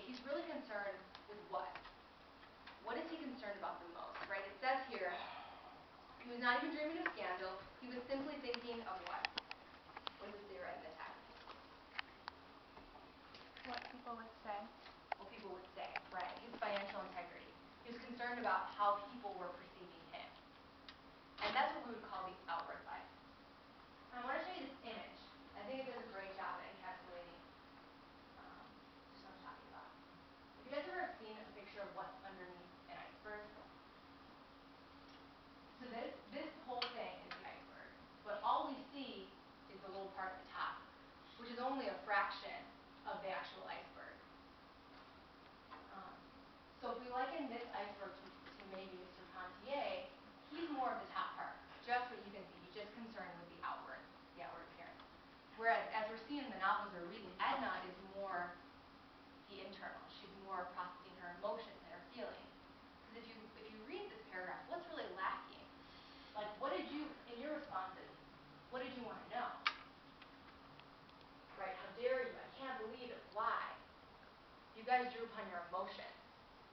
he's really concerned with what? What is he concerned about the most, right? It says here, he was not even dreaming of scandal. He was simply thinking of what? What does it say right in the text? What people would say. What people would say, right? His financial integrity. He was concerned about how people were perceiving him. And that's what we would call the outward life. I want to show you this image. I think it does a great job at encapsulating just what I'm talking about. Have you guys ever seen a picture of what's underneath an iceberg? So this whole thing is the iceberg, but all we see is the little part at the top, which is only a fraction of the actual iceberg. So if we liken this iceberg to maybe Mr. Pontier, he's more of the top part, just what you can see. He's just concerned with the outward appearance. Whereas, as we're seeing in the novels we're reading, Edna is more the internal. She's more processing her emotions and her feelings. Because if you read this paragraph, what's really lacking? Like, what did you, in your responses, what did you want to know? Right? How dare you? I can't believe it. Why? You guys drew upon your emotions.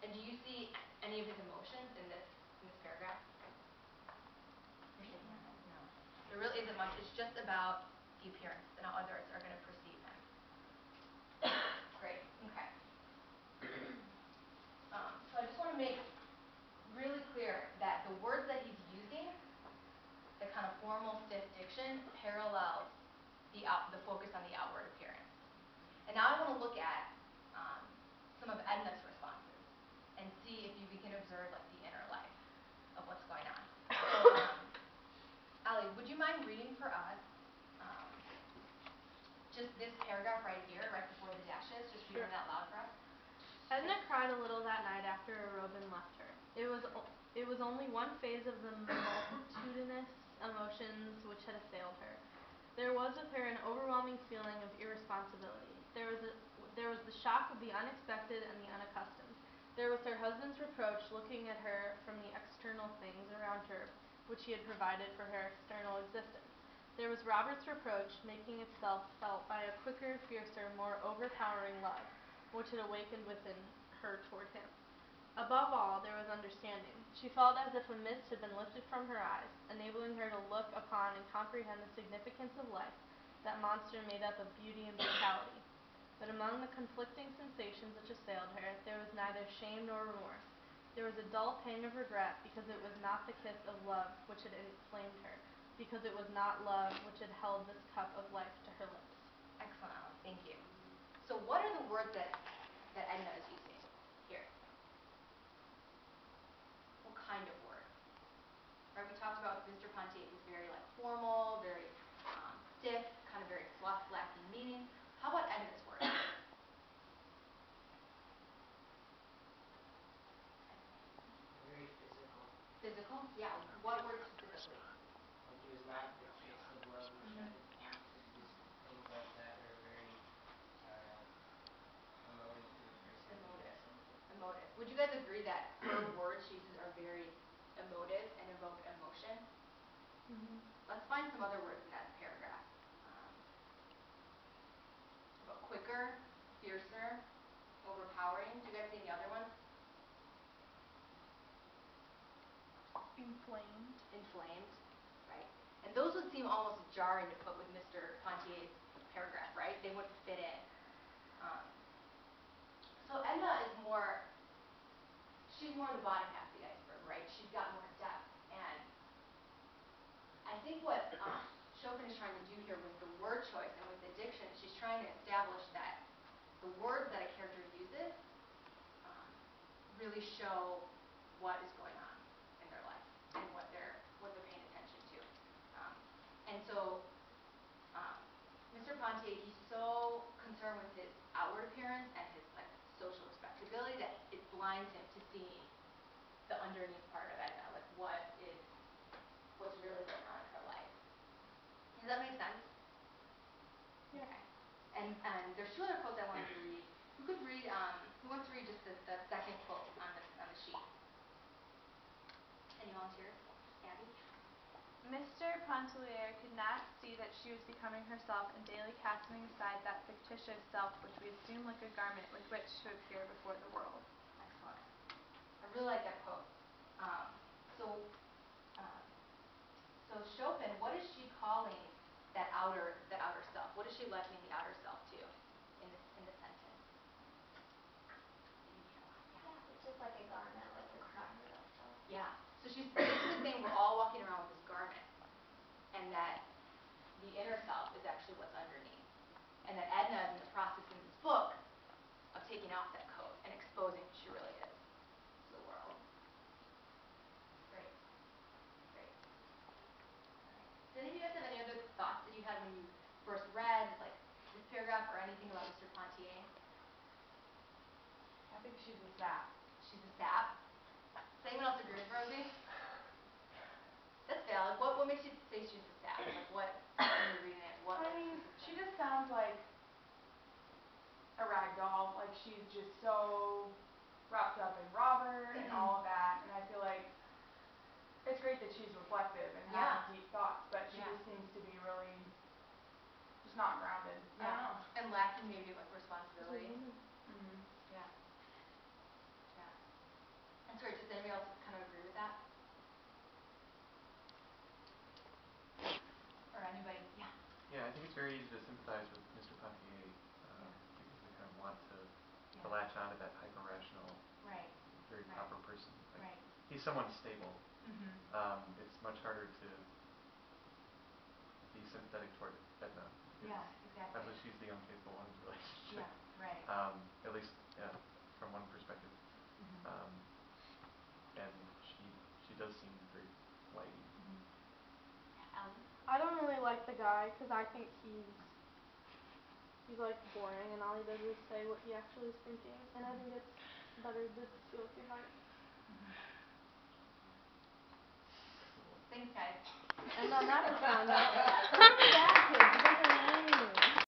And do you see any of his emotions in this paragraph? No. There really isn't much. It's just about the appearance and how others are going to perceive him. Great. Okay. So I just want to make really clear that the words that he's using, the kind of formal, stiff diction, parallels the focus on the outward appearance. And now I want to look at some of Edna's responses and see if we can observe like the inner life of what's going on. So, Allie, would you mind reading for us just this paragraph right here, right before the dashes, just reading that loud for us? Edna cried a little that night after Robin left her. It was only one phase of the multitudinous emotions which had assailed her. There was with her an overwhelming feeling of irresponsibility. There was the shock of the unexpected and the unaccustomed. There was her husband's reproach looking at her from the external things around her which he had provided for her external existence. There was Robert's reproach making itself felt by a quicker, fiercer, more overpowering love which had awakened within her toward him. Above all, there was understanding. She felt as if a mist had been lifted from her eyes, enabling her to look upon and comprehend the significance of life, that monster made up of beauty and brutality. But among the conflicting sensations which assailed her, there was neither shame nor remorse. There was a dull pang of regret, because it was not the kiss of love which had inflamed her, because it was not love which had held this cup of life to her lips. Excellent, Allie. Thank you. So what are the words that Edna is using here? What kind of word? Right, we talked about Mr. Pontier was very like formal, very stiff, kind of very fluff, lacking meaning. How about Edna's word? Very physical. Physical? Yeah. What word specifically? Like it was not the kiss of love which had just things like that are very emotive to the person. Emotive. Would you guys agree that her words she uses are very emotive and evoke emotion? Mm-hmm. Let's find some other words in that paragraph. About quicker, fiercer, overpowering. Do you guys see any other ones? Inflamed, right? And those would seem almost jarring to put with Mr. Pontier's paragraph, right? They wouldn't fit in. So Edna is she's more the bottom half of the iceberg, right? She's got more depth. And I think what Chopin is trying to do here with the word choice and with the diction, she's trying to establish that the words that a character uses really show what is going on in their life and what they're paying attention to. And so Mr. Pontier, he's so concerned with his outward appearance and his like social respectability that it blinds him to seeing the underneath part of Edna, like what's really going on in her life. Does that make sense? Yeah. Okay. And there's two other quotes I wanted to read. Who wants to read just the second quote on the sheet? Any volunteers? Abby? Mr. Pontellier could not see that she was becoming herself and daily casting aside that fictitious self which we assume like a garment with which to appear before the world. Excellent. I really like that quote. Um, so, um, so Chopin, what is she calling that outer self? What is she likening the outer self to in this sentence? Yeah, it's just like a garment, like it's not her real self. Yeah. So she's basically saying we're all walking around with this garment, and that the inner self is actually what's underneath, and that Edna is in the process in this book of taking off that coat and exposing who she really is to the world. Great. Great. All right. Did any of you guys have any other thoughts that you had when you first read, like this paragraph or anything about Mr. Pontier? I think she's a sap. She's a sap. Does anyone else agree with Rosie? That's valid. What makes you say she's a sap? Like what, when you're reading it, what I mean, she specifically? just sounds like a rag doll. Like she's just so wrapped up in Robert and all of that. And I feel like it's great that she's reflective and Yeah. having deep thoughts, but she Yeah. just seems to be really just not grounded. I don't know. And lacking maybe like responsibility. Mm-hmm. Yeah. Yeah. That's great. Does anybody else kind of agree with that? Or anybody? Yeah. Yeah, I think it's very easy to sympathize with Mr. Pontier Yeah. because we kind of want to Yeah. latch onto that hyper-rational, Right. very Right. proper person. Like, Right. he's someone stable. Mhm. It's much harder to be sympathetic toward Edna. Yeah, exactly. Because she's the unfaithful one in the relationship. Yeah, right. At least from one perspective. Mhm. And she does seem very flighty. Mhm. Ellen? I don't really like the guy because I think he's like boring and all he does is say what he actually is thinking, and I think it's better to feel with your heart. Mhm. Thanks, guys. And on that note, calm down, kids. You guys are lame.